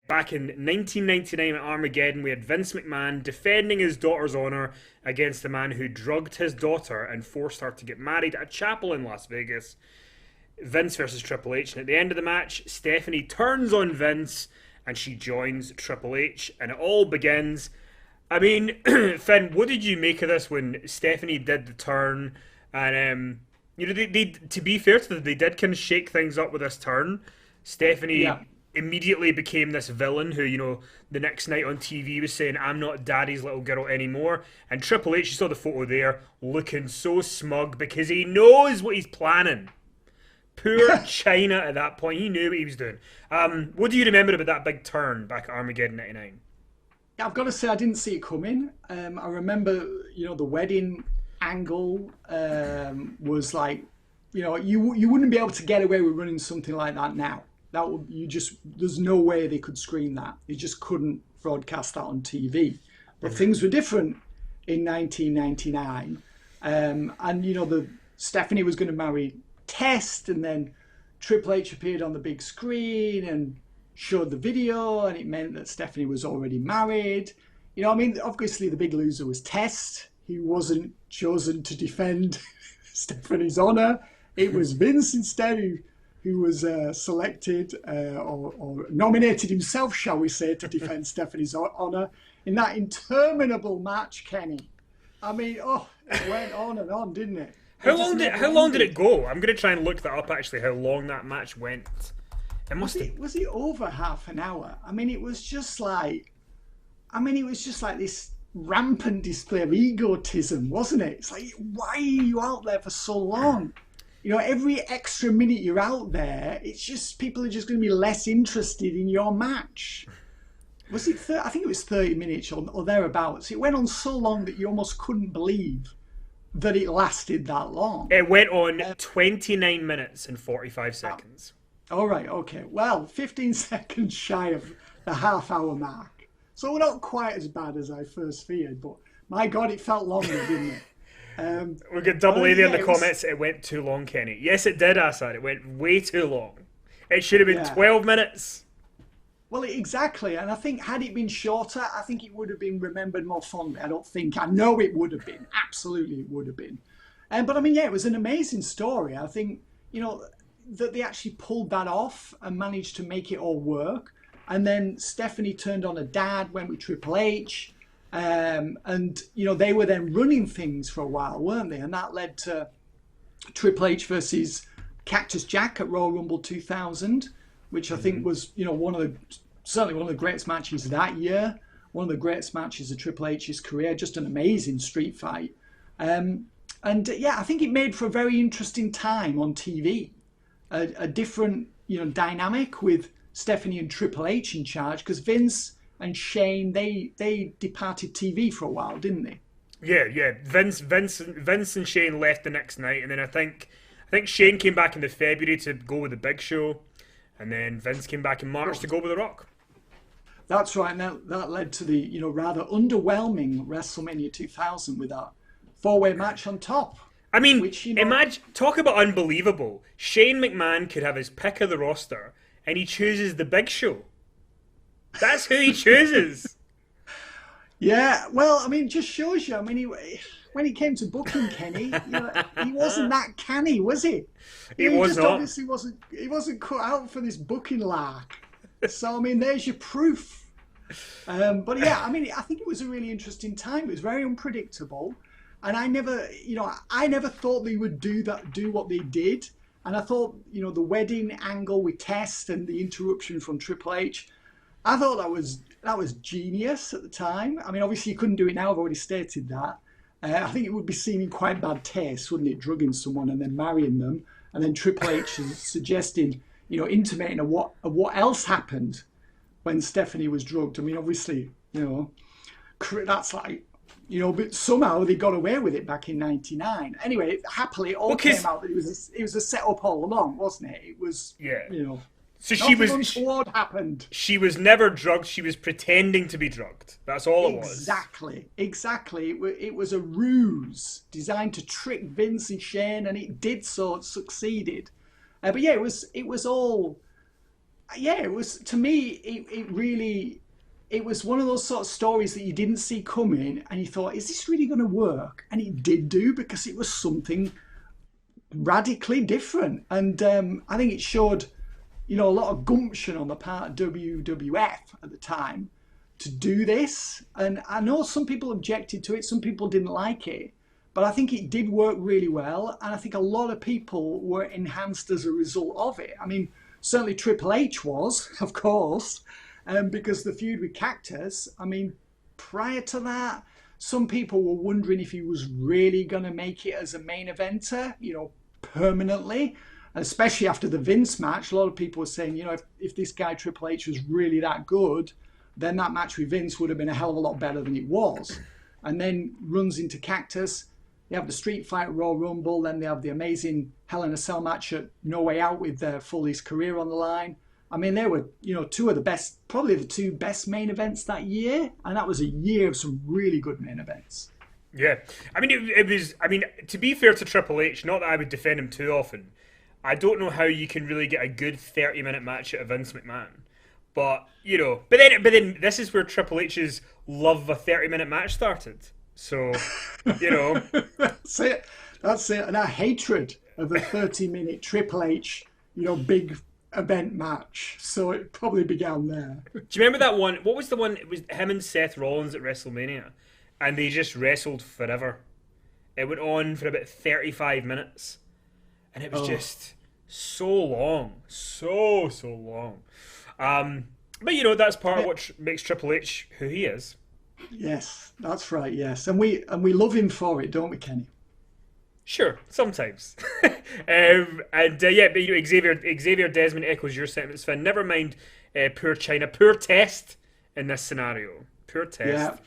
Back in 1999 at Armageddon, we had Vince McMahon defending his daughter's honor against the man who drugged his daughter and forced her to get married at a chapel in Las Vegas. Vince versus Triple H. And at the end of the match, Stephanie turns on Vince and she joins Triple H. And it all begins. I mean, Finn, what did you make of this when Stephanie did the turn? And, they to be fair to them, they did kind of shake things up with this turn. Stephanie Yeah. immediately became this villain who, the next night on TV was saying, I'm not daddy's little girl anymore. And Triple H, you saw the photo there, looking so smug because he knows what he's planning. Poor China at that point. He knew what he was doing. What do you remember about that big turn back at Armageddon 99? Yeah, I've got to say I didn't see it coming. I remember, the wedding angle was like, you wouldn't be able to get away with running something like that now. There's no way they could screen that. They just couldn't broadcast that on TV. But things were different in 1999. The Stephanie was going to marry Test, and then Triple H appeared on the big screen and showed the video, and it meant that Stephanie was already married. Obviously the big loser was Test. He wasn't chosen to defend Stephanie's honor. It was Vince instead who was selected or nominated himself, shall we say, to defend Stephanie's honor in that interminable match, Kenny. It went on and on, didn't it? How long did it go? I'm going to try and look that up, actually, how long that match went. Was it over half an hour? It was just like this rampant display of egotism, wasn't it? It's like, why are you out there for so long? Every extra minute you're out there, it's just people are just going to be less interested in your match. I think it was 30 minutes or thereabouts. It went on so long that you almost couldn't believe that it lasted that long. It went on 29 minutes and 45 seconds. All right, okay. Well, 15 seconds shy of the half-hour mark. So we're not quite as bad as I first feared, but my God, it felt longer, didn't it? We got double A there in the comments. It went too long, Kenny. Yes, it did, Assad. It went way too long. It should have been 12 minutes. Well, exactly. And I think had it been shorter, I think it would have been remembered more fondly. I know it would have been. Absolutely, it would have been. But it was an amazing story. I think, that they actually pulled that off and managed to make it all work. And then Stephanie turned on her dad, went with Triple H. They were then running things for a while, weren't they? And that led to Triple H versus Cactus Jack at Royal Rumble 2000, which I think was, certainly one of the greatest matches of that year, one of the greatest matches of Triple H's career, just an amazing street fight. I think it made for a very interesting time on TV, a different, dynamic with Stephanie and Triple H in charge, because Vince and Shane, they departed TV for a while, didn't they? Yeah. Vince and Shane left the next night, and then I think Shane came back in the February to go with the Big Show, and then Vince came back in March to go with The Rock. That's right, and that led to the rather underwhelming WrestleMania 2000 with that four-way match on top. Imagine, talk about unbelievable. Shane McMahon could have his pick of the roster, and he chooses the Big Show. That's who he chooses. Yeah, well, just shows you. When it came to booking Kenny, he wasn't that canny, was he? He was just not. Obviously he wasn't cut out for this booking lark. So there's your proof. I think it was a really interesting time. It was very unpredictable, and I never thought they would do what they did. And I thought, the wedding angle with Test and the interruption from Triple H, I thought that was genius at the time. Obviously you couldn't do it now. I've already stated that. I think it would be seen in quite bad taste, wouldn't it, drugging someone and then marrying them, and then Triple H is suggesting, intimating of what else happened when Stephanie was drugged. Obviously, that's like, but somehow they got away with it back in '99. Anyway, happily, it all came out that it was a setup all along, wasn't it? It was, So nothing untoward happened. She was never drugged. She was pretending to be drugged. That's all it was. Exactly. It was a ruse designed to trick Vince and Shane, and it did so. It succeeded. It was all yeah, it was to me. It really, it was one of those sort of stories that you didn't see coming, and you thought, is this really going to work? And it did do because it was something radically different, and I think it showed, a lot of gumption on the part of WWF at the time to do this. And I know some people objected to it, some people didn't like it, but I think it did work really well, and I think a lot of people were enhanced as a result of it. I mean, certainly Triple H was, of course, because the feud with Cactus. I mean, prior to that, some people were wondering if he was really going to make it as a main eventer, permanently. Especially after the Vince match, a lot of people were saying, if this guy Triple H was really that good, then that match with Vince would have been a hell of a lot better than it was. And then runs into Cactus. They have the Street Fight Royal Rumble. Then they have the amazing Hell in a Cell match at No Way Out with Foley's career on the line. I mean, they were, two of the best, probably the two best main events that year. And that was a year of some really good main events. Yeah, I mean, it was. I mean, to be fair to Triple H, not that I would defend him too often. I don't know how you can really get a good 30-minute match out of Vince McMahon, but but then this is where Triple H's love of a 30-minute match started. So, That's it. That's it. And our hatred of a 30-minute Triple H, big event match. So it probably began there. Do you remember that one? What was the one? It was him and Seth Rollins at WrestleMania, and they just wrestled forever. It went on for about 35 minutes. And it was just so long. So long. But that's part of what makes Triple H who he is. Yes, that's right, yes. And we love him for it, don't we, Kenny? Sure, sometimes. But Xavier Desmond echoes your sentiments, Finn. Never mind poor China. Poor test in this scenario. Poor test. Yeah.